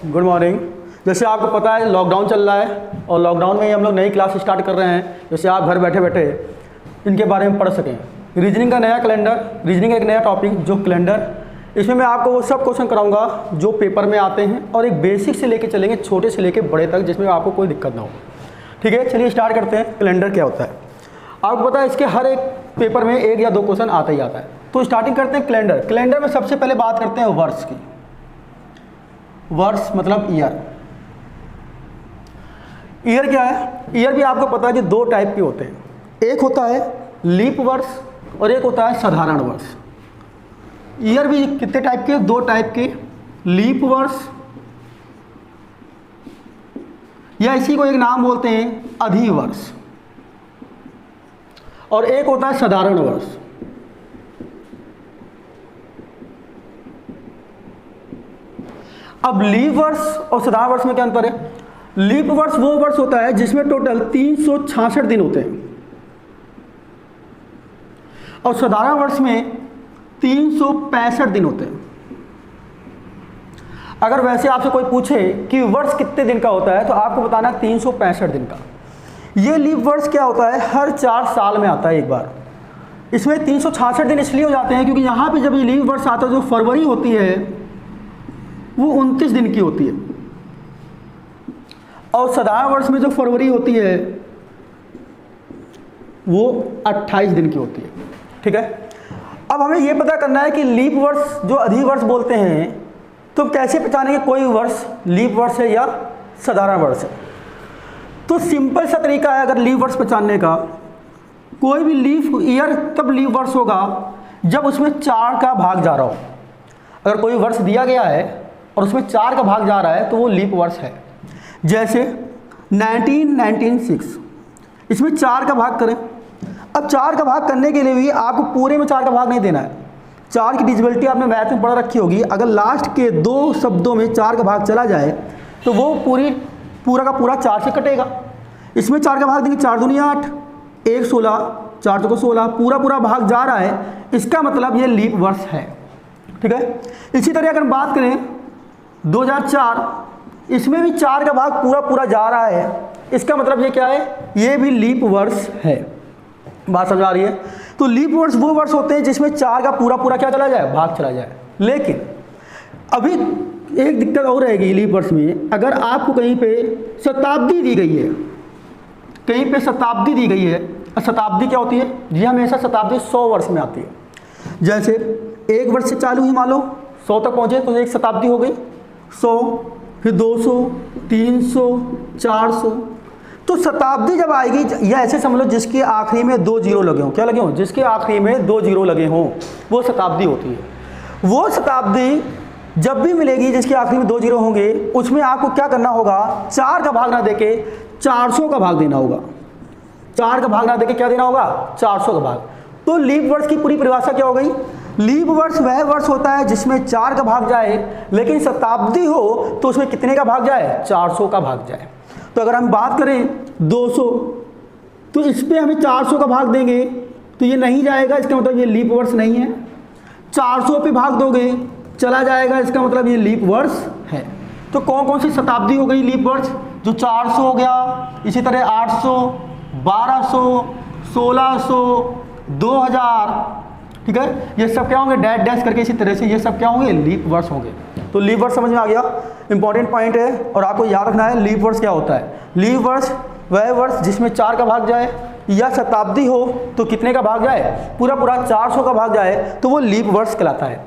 Good morning. जैसे आपको पता है लॉकडाउन चल रहा है और लॉकडाउन में ही हम लोग नई क्लास स्टार्ट कर रहे हैं, जैसे आप घर बैठे बैठे इनके बारे में पढ़ सकें। रीजनिंग का नया कैलेंडर, रीजनिंग का एक नया टॉपिक जो कैलेंडर, इसमें मैं आपको वो सब क्वेश्चन कराऊंगा जो पेपर में आते हैं और एक बेसिक से लेके चलेंगे छोटे से लेके बड़े तक, जिसमें आपको कोई दिक्कत ना हो। ठीक है, चलिए स्टार्ट करते हैं। कैलेंडर क्या होता है आपको पता है, इसके हर एक पेपर में एक या दो क्वेश्चन आता ही आता है। तो स्टार्टिंग करते हैं कैलेंडर। कैलेंडर में सबसे पहले बात करते हैं वर्ष की। वर्ष मतलब ईयर। ईयर क्या है? ईयर भी आपको पता है कि दो टाइप के होते हैं, एक होता है लीप वर्ष और एक होता है साधारण वर्ष। ईयर भी कितने टाइप के? दो टाइप के, लीप वर्ष या इसी को एक नाम बोलते हैं अधिवर्ष, और एक होता है साधारण वर्ष। अब लीप वर्ष और साधारण वर्ष में क्या अंतर है? लीप वर्ष वो वर्ष होता है जिसमें टोटल 366 दिन होते हैं और साधारण वर्ष में 365 दिन होते हैं। अगर वैसे आपसे कोई पूछे कि वर्ष कितने दिन का होता है तो आपको बताना 365 दिन का। ये लीप वर्ष क्या होता है? हर 4 साल में आता है एक बार। इसमें 366 दिन इसलिए हो जाते हैं क्योंकि यहाँ पे जब ये लीप वर्ष आता है, जो फरवरी होती है वो 29 दिन की होती है और साधारण वर्ष में जो फरवरी होती है वो 28 दिन की होती है। ठीक है, अब हमें ये पता करना है कि लीप वर्ष जो अधिवर्ष बोलते हैं तो कैसे पहचानेंगे कोई वर्ष लीप वर्ष है या साधारण वर्ष है? तो सिंपल सा तरीका है अगर लीप वर्ष पहचानने का। कोई भी लीप ईयर तब लीप वर्ष होगा जब उसमें 4 का भाग जा रहा हो। अगर कोई वर्ष दिया गया है और उसमें 4 का भाग जा रहा है तो वो लीप वर्ष है। जैसे 1996, इसमें 4 का भाग करें। अब 4 का भाग करने के लिए भी आपको पूरे में 4 का भाग नहीं देना है। 4 की डिविजिबिलिटी आपने मैथ में पढ़ रखी होगी। अगर लास्ट के 2 शब्दों में 4 का भाग चला जाए तो वो पूरा का पूरा 4 से कटेगा। इसमें 4 का भाग देंगे, 4 दूनी 8, 1 16, 4 चौको 16, पूरा भाग जा रहा है, इसका मतलब ये लीप वर्ष है। ठीक है, इसी तरह अगर बात करें 2004, इसमें भी 4 का भाग पूरा जा रहा है, इसका मतलब ये क्या है? ये भी लीप वर्ष है। बात समझ आ रही है? तो लीप वर्ष वो वर्ष होते हैं जिसमें 4 का पूरा क्या चला जाए? भाग चला जाए। लेकिन अभी एक दिक्कत और रहेगी लीप वर्ष में। अगर आपको कहीं पे शताब्दी दी गई है, कहीं पे शताब्दी दी गई है, और शताब्दी क्या होती है? जी हमेशा शताब्दी 100 वर्ष में आती है। जैसे 1 वर्ष से चालू ही मान लो 100 तक पहुँचे तो एक शताब्दी हो गई। 100, फिर 200, 300, 400। तो शताब्दी जब आएगी, या ऐसे समझ लो जिसके आखिरी में 2 जीरो लगे हों। क्या लगे हों? जिसके आखिरी में 2 जीरो लगे हों वो शताब्दी होती है। वो शताब्दी जब भी मिलेगी जिसके आखिरी में 2 जीरो होंगे, उसमें आपको क्या करना होगा? 4 का भाग ना देके 400 का भाग देना होगा। 4 का भाग ना देके क्या देना होगा? 400 का भाग। तो लीप वर्ष की पूरी परिभाषा क्या हो गई? लीप वर्ष वह वर्ष होता है जिसमें 4 का भाग जाए, लेकिन शताब्दी हो तो उसमें कितने का भाग जाए? 400 का भाग जाए। तो अगर हम बात करें 200, तो इस पर हमें 400 का भाग देंगे तो ये नहीं जाएगा, इसका मतलब ये लीप वर्ष नहीं है। 400 पे भाग दोगे चला जाएगा, इसका मतलब ये लीप वर्ष है। तो कौन कौन सी शताब्दी हो गई लीप वर्ष? जो 400 हो गया, इसी तरह 800, 1200, 1600, 2000। ठीक है, ये सब क्या होंगे? डैश डैश करके इसी तरह से ये सब क्या होंगे? लीप वर्ष होंगे। तो लीप वर्ष समझ में आ गया? इंपॉर्टेंट पॉइंट है और आपको याद रखना है लीप वर्ष क्या होता है। लीप वर्ष वह वर्ष जिसमें 4 का भाग जाए, या शताब्दी हो तो कितने का भाग जाए? पूरा 400 का भाग जाए तो वो लीप वर्ष कहलाता है।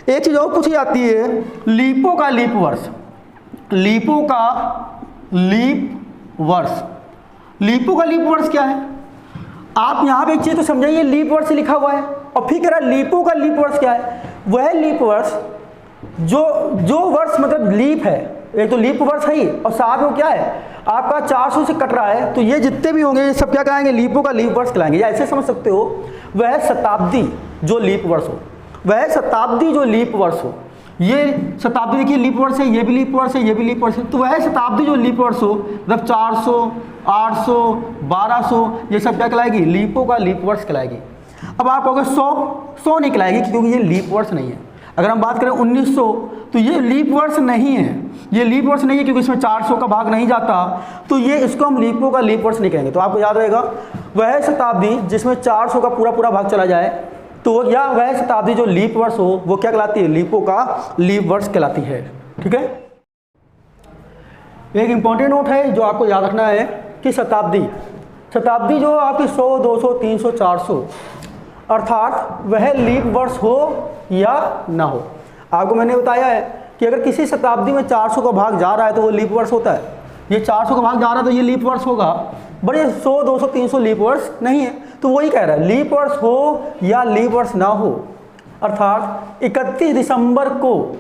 एक चीज़ और पूछी जाती है, लीपों का लीप वर्ष। लीपों का लीप वर्ष, लीपों का लीप वर्ष क्या है? आप यहाँ पे एक चीज़ तो समझाइए, लीप वर्ष लिखा हुआ है और फिर कह रहा है लीपों का लीप वर्ष क्या है? वह लीप वर्ष जो वर्ष मतलब लीप है, एक तो लीप वर्ष है ही और साथ में क्या है आपका 400 से कट रहा है, तो ये जितने भी होंगे ये सब क्या कहेंगे? लीपों का लीप वर्ष कहलाएंगे। या ऐसे समझ सकते हो, वह शताब्दी जो लीप वर्ष हो, वह शताब्दी जो लीप वर्ष हो। ये शताब्दी देखिए लीप वर्ष है, ये भी लीप वर्ष है, ये भी लीप वर्ष है, तो वह शताब्दी जो लीप वर्ष हो, मतलब 400, 800, 1200 ये सब क्या कहलाएगी? लीपों का लीप वर्ष कहलाएगी। अब आप कहोगे 100 नहीं कहलाएगी क्योंकि ये लीप वर्ष नहीं है। अगर हम बात करें 1900 तो ये लीप वर्ष नहीं है, ये लीप वर्ष नहीं है क्योंकि इसमें 400 का भाग नहीं जाता, तो ये इसको हम लीपो का लीप वर्ष नहीं कहेंगे। तो आपको याद रहेगा वह शताब्दी जिसमें 400 का पूरा पूरा भाग चला जाए तो या वह शताब्दी जो लीप वर्ष हो वो क्या कहलाती है, लीपो का लीप वर्ष कहलाती है। ठीक है, एक इंपॉर्टेंट नोट है जो आपको याद रखना है कि शताब्दी जो आपकी 100, 200, 300, 400 अर्थात वह लीप वर्ष हो या ना हो। आपको मैंने बताया है कि अगर किसी शताब्दी में 400 का भाग जा रहा है तो वो लीप वर्ष होता है। ये 400 का भाग जा रहा है तो ये लीप वर्ष होगा, बड़े 100, 200, 300 लीप वर्ष नहीं है। तो वही कह रहा है लीप वर्ष हो या लीप वर्ष ना हो, अर्थात 31 दिसंबर को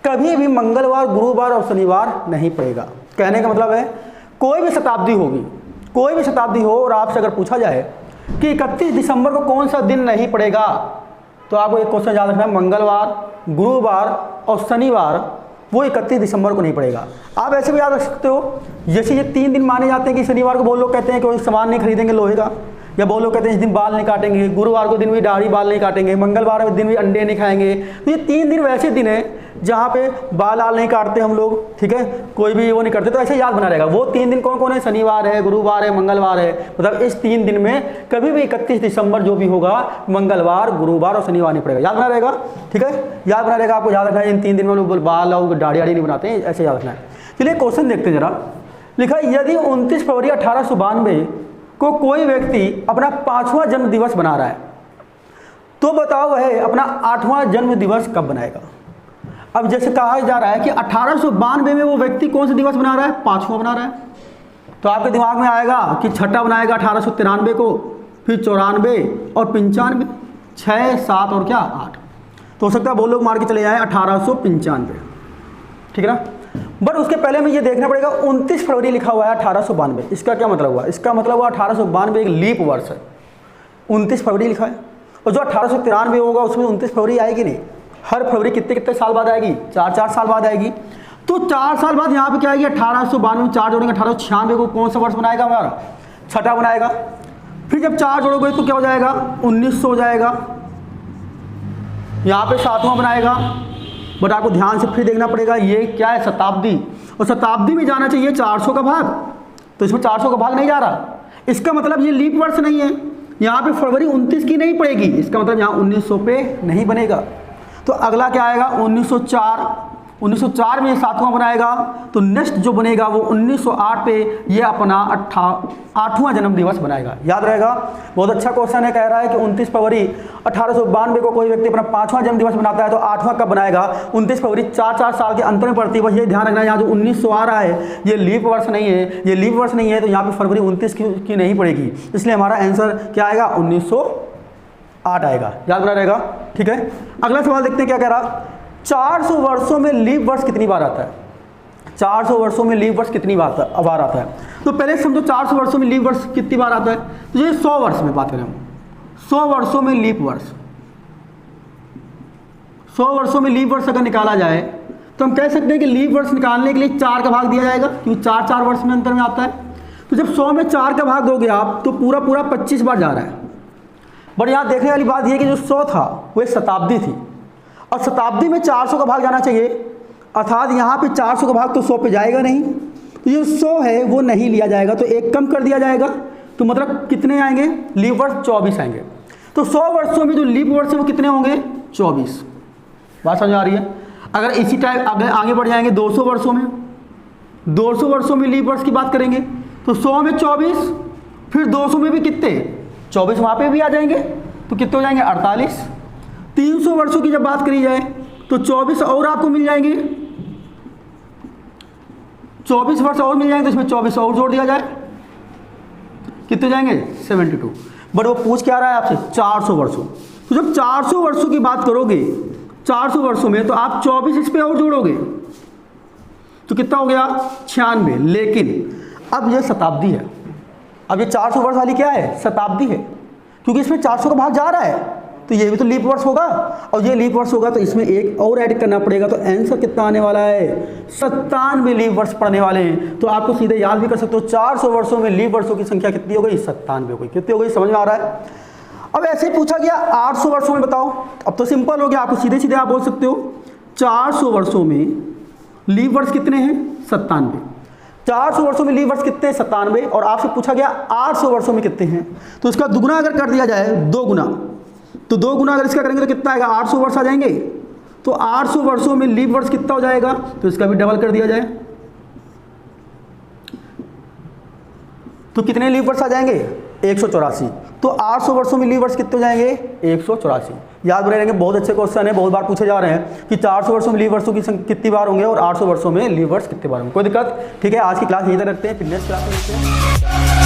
कभी भी मंगलवार, गुरुवार और शनिवार नहीं पड़ेगा। कहने का मतलब है कोई भी शताब्दी होगी, कोई भी शताब्दी हो और आपसे अगर पूछा जाए कि 31 दिसंबर को कौन सा दिन नहीं पड़ेगा, तो आपको एक क्वेश्चन याद रखना है, मंगलवार, गुरुवार और शनिवार वो 31 दिसंबर को नहीं पड़ेगा। आप ऐसे भी याद रख सकते हो, जैसे ये 3 दिन माने जाते हैं कि शनिवार को बहुत लोग कहते हैं कि कोई सामान नहीं खरीदेंगे लोहे का, या बहुत लोग कहते हैं इस दिन बाल नहीं काटेंगे, गुरुवार को दिन भी दाढ़ी बाल नहीं काटेंगे, मंगलवार के दिन भी अंडे नहीं खाएंगे। तो ये 3 दिन वैसे दिन हैं जहाँ पे बाल आल नहीं काटते हम लोग, ठीक है, कोई भी वो नहीं करते, तो ऐसे याद बना रहेगा। वो 3 दिन कौन कौन है, शनिवार है, गुरुवार है, मंगलवार है। मतलब इस 3 दिन में कभी भी 31 दिसंबर जो भी होगा मंगलवार, गुरुवार और शनिवार नहीं पड़ेगा, याद बना रहेगा। ठीक है, याद बना रहेगा, आपको याद रखना है इन 3 दिन में लोग बाल और दाढ़ी आड़ी नहीं बनाते हैं, ऐसे याद रखना है। चलिए क्वेश्चन देखते हैं जरा। लिखा है यदि 29 फरवरी 1892 को कोई व्यक्ति अपना 5वां जन्म दिवस बना रहा है तो बताओ वह अपना 8वां जन्म दिवस कब बनाएगा। अब जैसे कहा जा रहा है कि 1892 में वो व्यक्ति कौन सा दिवस बना रहा है, 5वां बना रहा है, तो आपके दिमाग में आएगा कि छठा बनाएगा 1893 को, फिर 94 और 95, 6, 7 और क्या 8, तो हो सकता है वो लोग मार के चले जाएँ 1895। ठीक है ना, बट उसके पहले में ये देखना पड़ेगा 29 फरवरी लिखा हुआ है 1892, इसका क्या मतलब हुआ, इसका मतलब हुआ 1892 एक लीप वर्ष है, 29 फरवरी लिखा है। और जो 1893 होगा उसमें 29 फरवरी आएगी नहीं, हर फरवरी कितने कितने साल बाद आएगी, 4 साल बाद आएगी। तो 4 साल बाद यहाँ पे क्या आएगी, 1892 में 4 जोड़ेंगे 1896 को कौन सा वर्ष बनाएगा हमारा, छठा बनाएगा। फिर जब 4 जोड़ोगे तो क्या हो जाएगा, 1900 हो जाएगा, यहाँ पे 7वां बनाएगा। बट आपको ध्यान से फिर देखना पड़ेगा ये क्या है, शताब्दी, और शताब्दी में जाना चाहिए 400 का भाग, तो इसमें 400 का भाग नहीं जा रहा, इसका मतलब ये लीप वर्ष नहीं है, यहाँ पे फरवरी 29 की नहीं पड़ेगी, इसका मतलब यहाँ 1900 पे नहीं बनेगा। तो अगला क्या आएगा, 1904 में 7वां बनाएगा, तो नेक्स्ट जो बनेगा वो 1908 पे ये अपना 8वां जन्म दिवस बनाएगा। याद रहेगा, बहुत अच्छा क्वेश्चन है। कह रहा है कि 29 फरवरी 1892 को कोई व्यक्ति अपना 5वां जन्म दिवस बनाता है तो 8वां कब बनाएगा, 29 फरवरी, 4 साल के अंतर में पड़ती है। बस ये ध्यान रखना है, यहाँ जो 1900 आ रहा है ये लीप वर्ष नहीं है, ये लीप वर्ष नहीं है, तो यहाँ पे फरवरी 29 की नहीं पड़ेगी, इसलिए हमारा आंसर क्या आएगा, 1908 आएगा। याद बना रहेगा। ठीक है, अगला सवाल देखते हैं क्या कह रहा, 400 वर्षों में लीप वर्ष कितनी बार आता है, 400 वर्षों में लीप वर्ष कितनी बार आता है। तो पहले समझो 400 वर्षों में लीप वर्ष कितनी बार आता है, तो ये 100 वर्ष में बात करें हम, 100 वर्षों में लीप वर्ष, 100 वर्षों में लीप वर्ष अगर निकाला जाए तो हम कह सकते हैं कि लीप वर्ष निकालने के लिए 4 का भाग दिया जाएगा, क्योंकि 4 वर्ष में अंतर में आता है। तो जब 100 में 4 का भाग दोगे आप तो पूरा 25 बार जा रहा है। बट यहाँ देखने वाली बात यह कि जो 100 था वो एक शताब्दी थी, और शताब्दी में 400 का भाग जाना चाहिए, अर्थात यहाँ पे 400 का भाग तो 100 पे जाएगा नहीं, तो ये 100 है वो नहीं लिया जाएगा, तो एक कम कर दिया जाएगा, तो मतलब कितने आएंगे, लीप वर्ष 24 आएंगे। तो 100 वर्षों में जो लीप वर्ष है वो कितने होंगे, 24। बात समझ आ रही है। अगर इसी टाइप आगे बढ़ जाएंगे 200 वर्षों में, 200 वर्षों में लीप वर्ष की बात करेंगे तो 100 में 24, फिर 200 में भी कितने 24 वहाँ पे भी आ जाएंगे, तो कितने हो जाएंगे 48। 300 वर्षों की जब बात करी जाए तो 24 और आपको मिल जाएंगे, 24 वर्ष और मिल जाएंगे, तो इसमें 24 और जोड़ दिया जाए, कितने जाएंगे 72। बट वो पूछ क्या रहा है आपसे 400 वर्षों, तो जब 400 वर्षों की बात करोगे 400 वर्षों में तो आप 24 इस पे और जोड़ोगे तो कितना हो गया 96। लेकिन अब ये शताब्दी है, अब ये 400 वर्ष वाली क्या है, शताब्दी है, क्योंकि इसमें 400 का भाग जा रहा है, तो ये भी तो लीप वर्ष होगा, और ये लीप वर्ष होगा तो इसमें एक और ऐड करना पड़ेगा, तो आंसर कितना आने वाला है 97 लीप वर्ष पड़ने वाले हैं। तो आपको सीधे याद भी कर सकते हो 400 वर्षों में लीप वर्षों की संख्या कितनी हो गई, 97 हो गई। कितनी हो गई, समझ में आ रहा है। अब ऐसे ही पूछा गया 800 वर्षों में बताओ, अब तो सिंपल हो गया, आपको सीधे सीधे आप बोल सकते हो 400 वर्षों में लीव वर्ष कितने हैं 97। 400 वर्षों में लीव वर्ष कितने हैं 97, और आपसे पूछा गया 800 वर्षों में कितने हैं, तो इसका दुगुना अगर कर दिया जाए 2 गुना, तो 2 गुना अगर इसका करेंगे तो कितना आएगा 800 वर्ष आ जाएंगे। तो 800 वर्षों में लीव वर्ष कितना हो जाएगा, तो इसका भी डबल कर दिया जाए तो कितने लीव वर्ष आ जाएंगे 184। तो 800 वर्षों में लीव वर्ष कितने हो जाएंगे 184। याद बने रहेंगे, बहुत अच्छे क्वेश्चन है, बहुत बार पूछे जा रहे हैं कि 400 वर्षों में लीव वर्षों की कितनी बार होंगे और 800 वर्षों में लीव वर्ष कितने बार होंगे। कोई दिक्कत, ठीक है। आज की क्लास यहीं तक रखते हैं, फिर नेक्स्ट क्लास में मिलते हैं।